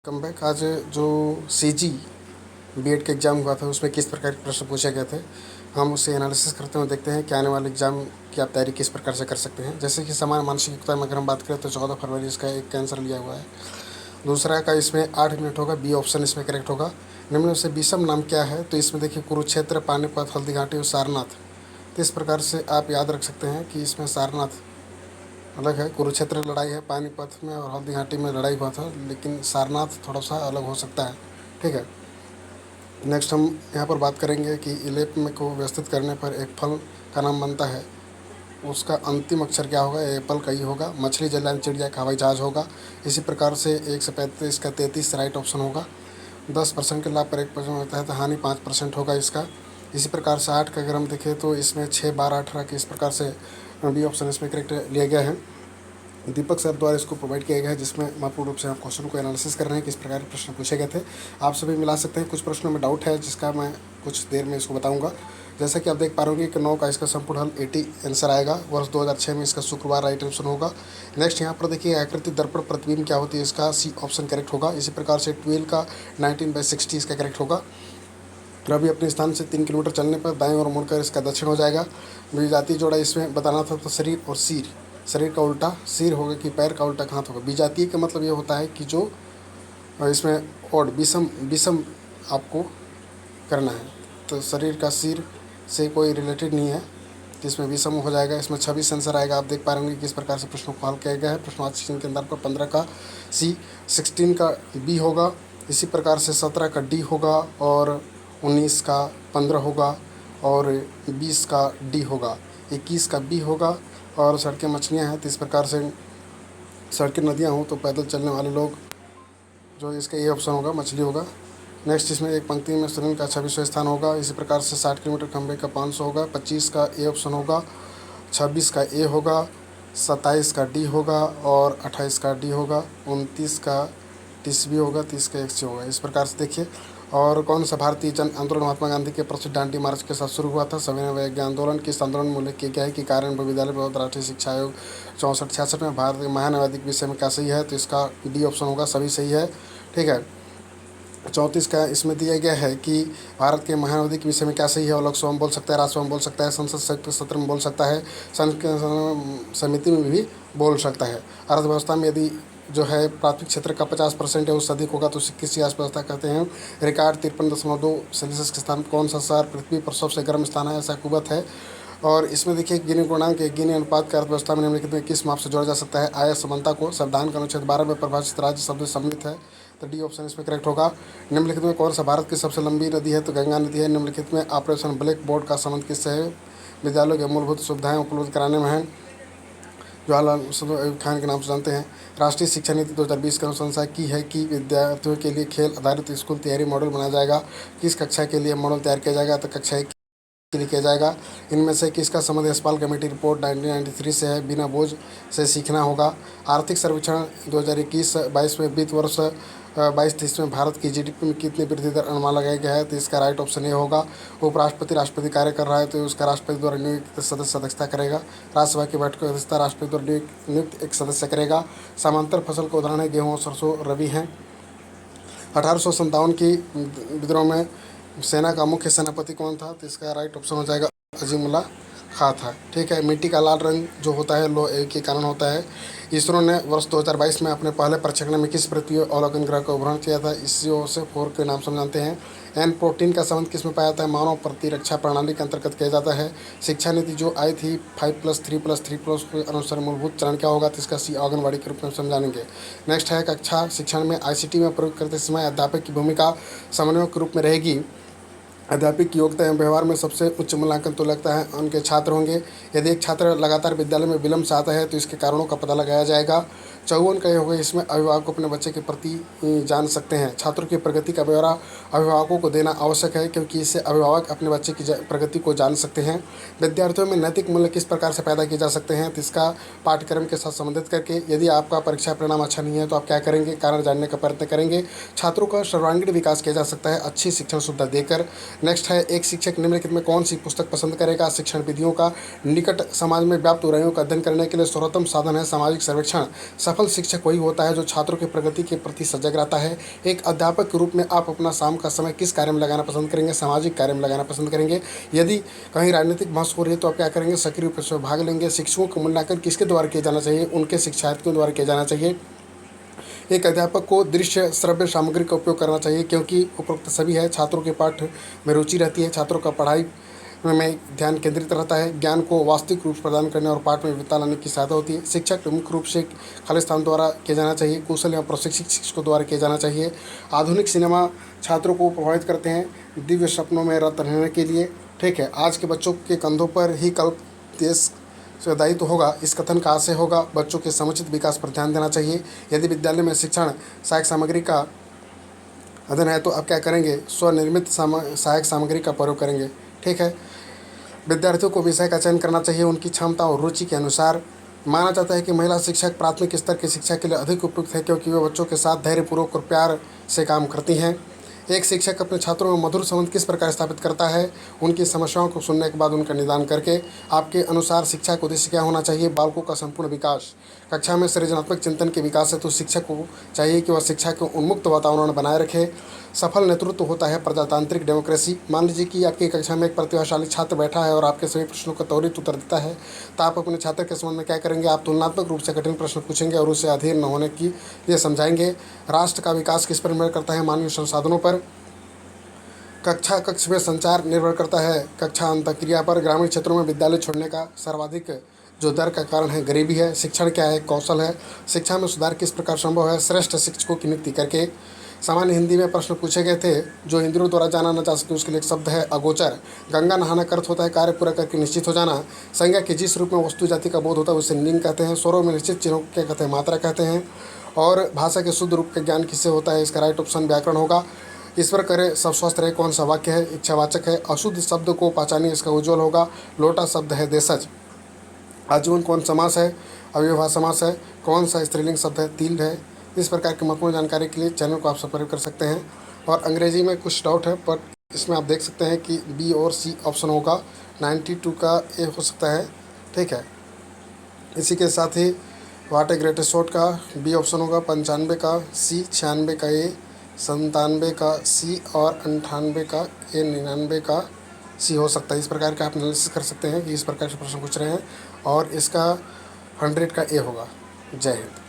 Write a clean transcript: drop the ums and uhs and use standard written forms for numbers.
Come back. आज जो CG BEd का एग्ज़ाम हुआ था उसमें किस प्रकार के प्रश्न पूछे गए थे, हम उसे एनालिसिस करते हुए देखते हैं कि आने वाले एग्ज़ाम की आप तैयारी किस प्रकार से कर सकते हैं। जैसे कि समान मानसिक युक्ता में अगर हम बात करें तो 14 फरवरी इसका एक आंसर लिया हुआ है। दूसरा का इसमें 8 मिनट होगा, बी ऑप्शन इसमें करेक्ट होगा। निम्न में से विषम नाम क्या है, तो इसमें देखिए कुरुक्षेत्र, पानीपत, हल्दीघाटी और सारनाथ। तो इस प्रकार से आप याद रख सकते हैं कि इसमें सारनाथ अलग है। कुरुक्षेत्र लड़ाई है पानीपत में और हल्दीघाटी में लड़ाई हुआ था, लेकिन सारनाथ थोड़ा सा अलग हो सकता है। ठीक है। नेक्स्ट हम यहाँ पर बात करेंगे कि इलेप में को व्यवस्थित करने पर एक फल का नाम बनता है, उसका अंतिम अक्षर क्या होगा। एप्पल का ही होगा। मछली, जलयान, चिड़िया, हवाई जहाज होगा। इसी प्रकार से 1 से 35 का 33 राइट ऑप्शन होगा। 10% के लाभ पर 1% होता है तो हानि 5% होगा इसका। इसी प्रकार से 8 का अगर हम देखें तो इसमें 6, 12, 18 के इस प्रकार से बी ऑप्शन इसमें करेक्ट लिया गया है। दीपक सर द्वारा इसको प्रोवाइड किया गया है, जिसमें महत्वपूर्ण रूप से हम क्वेश्चन को एनालिसिस कर रहे हैं किस प्रकार के प्रश्न पूछे गए थे। आप सभी मिला सकते हैं। कुछ प्रश्नों में डाउट है जिसका मैं कुछ देर में इसको बताऊंगा। जैसा कि आप देख पा रहे होंगे कि 9 का इसका संपूर्ण हल 80 आंसर आएगा। वर्ष 2006 में इसका शुक्रवार राइट ऑप्शन होगा। नेक्स्ट यहाँ पर देखिए आकृति दर्पण प्रतिबिंब क्या होती है, इसका सी ऑप्शन करेक्ट होगा। इसी प्रकार से 12 का 19/60 इसका करेक्ट होगा। रवि अपने स्थान से 3 किलोमीटर चलने पर दाएं ओर मुड़कर इसका दक्षिण हो जाएगा। विजातीय जोड़ा इसमें बताना था तो शरीर और सिर, शरीर का उल्टा सिर होगा कि पैर का उल्टा हाथ होगा। विजातीय का मतलब ये होता है कि जो इसमें और विषम विषम आपको करना है, तो शरीर का सिर से कोई रिलेटेड नहीं है, तो इसमें विषम हो जाएगा। इसमें 26 आंसर आएगा। आप देख पा रहे होंगे किस प्रकार से प्रश्नों को हल किया गया है। प्रश्नवाची चिन्ह के अंदर पर 15 का सी, 16 का बी होगा। इसी प्रकार से 17 का डी होगा और 19 का 15 होगा और 20 का डी होगा। 21 का बी होगा। और सड़कें मछलियाँ हैं, तो इस प्रकार से सड़कें नदियाँ हों तो पैदल चलने वाले लोग, जो इसका ए ऑप्शन होगा, मछली होगा। नेक्स्ट इसमें एक पंक्ति में सुनील का 26वां स्थान होगा। इसी प्रकार से 60 किलोमीटर खंबे का 500 होगा। 25 का ए ऑप्शन होगा, 26 का ए होगा, 27 का डी होगा और 28 का डी होगा। 29 का 30 भी होगा, 30 का एक्स होगा। इस प्रकार से देखिए। और कौन सा भारतीय जन आंदोलन महात्मा गांधी के प्रसिद्ध दांडी मार्च के साथ शुरू हुआ था। सविनय अवज्ञा आंदोलन। किस आंदोलन में उल्लेख किया गया है कि कारण विद्यालय बहुत राष्ट्रीय शिक्षा आयोग 64-66 में भारत के महानवादिक विषय में क्या सही है, तो इसका डी ऑप्शन होगा, सभी सही है। ठीक है। 34 का इसमें दिया गया है कि भारत के महानवादी के विषय में क्या सही है। वो लोग स्वयं बोल सकता है, राष्ट्रसभा में बोल सकता है, संसद संयुक्त सत्र में बोल सकता है, समिति में भी बोल सकता है। अर्थव्यवस्था में यदि जो है प्राथमिक क्षेत्र का 50% है उससे अधिक होगा तो उसे किसी अर्थव्यवस्था कहते हैं। रिकॉर्ड 53.2 सेल्सियस के स्थान कौन सा शहर पृथ्वी पर सबसे गर्म स्थान है, ऐसा कुवत है। और इसमें देखिए गिनी गुणांक के गिनी अनुपात का अर्थव्यवस्था में निम्नलिखित में किस माप से जोड़ा जा सकता है। आय समानता को संविधान का अनुच्छेद 12 में परिभाषित राज्य शब्द सम्मिलित है, तो डी ऑप्शन इसमें करेक्ट होगा। निम्नलिखित में कौन सा भारत की सबसे लंबी नदी है, तो गंगा नदी है। निम्नलिखित में ऑपरेशन ब्लैक बोर्ड का संबंध किससे है, विद्यालयों के मूलभूत सुविधाएं उपलब्ध कराने में है। जवाहरलाल नेहरू खान के नाम से जानते हैं। राष्ट्रीय शिक्षा नीति 2020 की अनुशंसा की है कि विद्यार्थियों के लिए खेल आधारित स्कूल तैयारी मॉडल बनाया जाएगा। किस कक्षा के लिए मॉडल तैयार किया जाएगा, तो कक्षा एक के लिए किया जाएगा। इनमें से किसका संबंध यशपाल कमेटी रिपोर्ट 1993 से है, बिना बोझ से सीखना होगा। आर्थिक सर्वेक्षण 2021-22 में वित्त वर्ष 22-23 में भारत की जीडीपी में कितनी वृद्धि दर अनुमान लगाया गया है, तो इसका राइट ऑप्शन ये होगा। उपराष्ट्रपति राष्ट्रपति कार्य कर रहा है तो उसका राष्ट्रपति द्वारा नियुक्त सदस्य अध्यक्षता करेगा। राज्यसभा की बैठक की अध्यक्षता राष्ट्रपति द्वारा नियुक्त एक सदस्य करेगा। समांतर फसल का उदाहरण है गेहूँ और सरसों रबी हैं। 1857 की विद्रोह में सेना का मुख्य सेनापति कौन था, तो इसका राइट ऑप्शन हो जाएगा अजीमुल्ला खां था। ठीक है। मिट्टी का लाल रंग जो होता है लोहे के कारण होता है। इसरो ने वर्ष 2022 में अपने पहले प्रक्षेपण में किस पृथ्वी अवलोकन ग्रह का उद्भावन किया था, इसरो से 4 के नाम से जानते हैं। एन प्रोटीन का संबंध किस में पाया जाता है, मानव प्रतिरक्षा प्रणाली के अंतर्गत किया जाता है। शिक्षा नीति जो आई थी 5+3+3+ के अनुसार मूलभूत चरण क्या होगा, तो इसका सी आंगनबाड़ी के रूप में समझाएंगे। नेक्स्ट है कक्षा शिक्षण में आईसीटी में प्रयोग करते समय अध्यापक की भूमिका समन्वयक के रूप में रहेगी। अध्यापक की योग्यता एवं व्यवहार में सबसे उच्च मूल्यांकन तो लगता है उनके छात्र होंगे। यदि एक छात्र लगातार विद्यालय में विलंब से आता है तो इसके कारणों का पता लगाया जाएगा। 54 का ये होगा, इसमें अभिभावक अपने बच्चे के प्रति जान सकते हैं। छात्रों की प्रगति का ब्यौरा अभिभावकों को देना आवश्यक है क्योंकि इससे अभिभावक अपने बच्चे की प्रगति को जान सकते हैं। विद्यार्थियों में नैतिक मूल्य किस प्रकार से पैदा किए जा सकते हैं, तो इसका पाठ्यक्रम के साथ संबंधित करके। यदि आपका परीक्षा परिणाम अच्छा नहीं है तो आप क्या करेंगे, कारण जानने का प्रयत्न करेंगे। छात्रों का सर्वांगीण विकास किया जा सकता है अच्छी शिक्षण सुविधा देकर। नेक्स्ट है, एक शिक्षक निम्नलिखित में कौन सी पुस्तक पसंद करेगा? शिक्षण विधियों का निकट समाज में व्याप्त बुराइयों का अध्ययन करने के लिए सर्वोत्तम साधन है सामाजिक सर्वेक्षण। सफल शिक्षक वही होता है जो छात्रों की प्रगति के प्रति सजग रहता है। एक अध्यापक के रूप में आप अपना शाम का समय किस कार्य में लगाना पसंद करेंगे? सामाजिक कार्य में लगाना पसंद करेंगे। यदि कहीं राजनीतिक बहस हो रही है तो आप क्या करेंगे? सक्रिय रूप से भाग लेंगे। शिक्षकों का मूल्यांकन किसके द्वारा किया जाना चाहिए? उनके शिक्षार्थियों द्वारा किया जाना चाहिए। एक अध्यापक को दृश्य श्रव्य सामग्री का उपयोग करना चाहिए क्योंकि उपरोक्त सभी है। छात्रों के पाठ में रुचि रहती है, छात्रों का पढ़ाई में ध्यान केंद्रित रहता है, ज्ञान को वास्तविक रूप प्रदान करने और पाठ में विविधता लाने की सहायता होती है। शिक्षक मुख्य रूप से खाली स्थान द्वारा किया जाना चाहिए, कुशल या प्रशिक्षित शिक्षकों द्वारा किया जाना चाहिए। आधुनिक सिनेमा छात्रों को प्रभावित करते हैं दिव्य सपनों में रत रहने के लिए। ठीक है, आज के बच्चों के कंधों पर ही कल देश से दायित्व होगा, इस कथन का आशय होगा बच्चों के समुचित विकास पर ध्यान देना चाहिए। यदि विद्यालय में शिक्षण सहायक सामग्री का अध्ययन है तो आप क्या करेंगे? स्वनिर्मित सहायक सामग्री का प्रयोग करेंगे। ठीक है, विद्यार्थियों को विषय का चयन करना चाहिए उनकी क्षमता और रुचि के अनुसार। माना जाता है कि महिला शिक्षक प्राथमिक स्तर की शिक्षा के लिए अधिक उपयुक्त है क्योंकि वे बच्चों के साथ धैर्यपूर्वक और प्यार से काम करती हैं। एक शिक्षक अपने छात्रों में मधुर संबंध किस प्रकार स्थापित करता है? उनकी समस्याओं को सुनने के बाद उनका निदान करके। आपके अनुसार शिक्षा का उद्देश्य क्या होना चाहिए? बालकों का संपूर्ण विकास। कक्षा में सृजनात्मक चिंतन के विकास है तो शिक्षक को चाहिए कि वह शिक्षा को उन्मुक्त वातावरण बनाए रखे। सफल नेतृत्व होता है प्रजातांत्रिक डेमोक्रेसी। मान लीजिए कि आपकी कक्षा में एक प्रतिभाशाली छात्र बैठा है और आपके सभी प्रश्नों का त्वरित उत्तर देता है, तो आप अपने छात्र के संबंध में क्या करेंगे? आप तुलनात्मक रूप से कठिन प्रश्न पूछेंगे और उसे अधीर न होने की लिए समझाएंगे। राष्ट्र का विकास किस पर निर्भर करता है? मानवीय संसाधनों पर। कक्षा कक्ष में संचार निर्भर करता है कक्षा अंतःक्रिया पर। ग्रामीण क्षेत्रों में विद्यालय छोड़ने का सर्वाधिक जो दर का कारण है गरीबी है। शिक्षण क्या है? कौशल है। शिक्षा में सुधार किस प्रकार संभव है? श्रेष्ठ शिक्षकों की नियुक्ति करके। सामान्य हिंदी में प्रश्न पूछे गए थे जो इंद्रियों द्वारा जाना न जा सके उसके लिए एक शब्द है अगोचर। गंगा नहाना का अर्थ होता है कार्य पूरा करके निश्चित हो जाना। संज्ञा के जिस रूप में वस्तु जाति का बोध होता है उसे लिंग कहते हैं। स्वरों में निश्चित चिन्हों क्या कहते हैं? मात्रा कहते हैं। और भाषा के शुद्ध रूप का ज्ञान किससे होता है? इसका राइट ऑप्शन व्याकरण होगा। ईश्वर करे सब स्वस्थ रहे कौन सा वाक्य है? इच्छावाचक है। अशुद्ध शब्द को पहचानिए, इसका उज्ज्वल होगा। लोटा शब्द है देशज। आजीवन कौन समास है? अव्ययभाव समास है। कौन सा स्त्रीलिंग शब्द है? तिल है। इस प्रकार की महत्वपूर्ण जानकारी के लिए चैनल को आप सब्सक्राइब कर सकते हैं। और अंग्रेजी में कुछ डाउट है पर इसमें आप देख सकते हैं कि बी और सी ऑप्शन होगा। 92 का ए हो सकता है। ठीक है, इसी के साथ ही वाट ए ग्रेटेस्ट शॉट का बी ऑप्शन होगा। 95 का सी, 96 का ए, 97 का सी और 98 का ए, 99 का सी हो सकता है। इस प्रकार का आप एनालिसिस कर सकते हैं कि इस प्रकार से प्रश्न पूछ रहे हैं और इसका 100 का ए होगा। जय हिंद।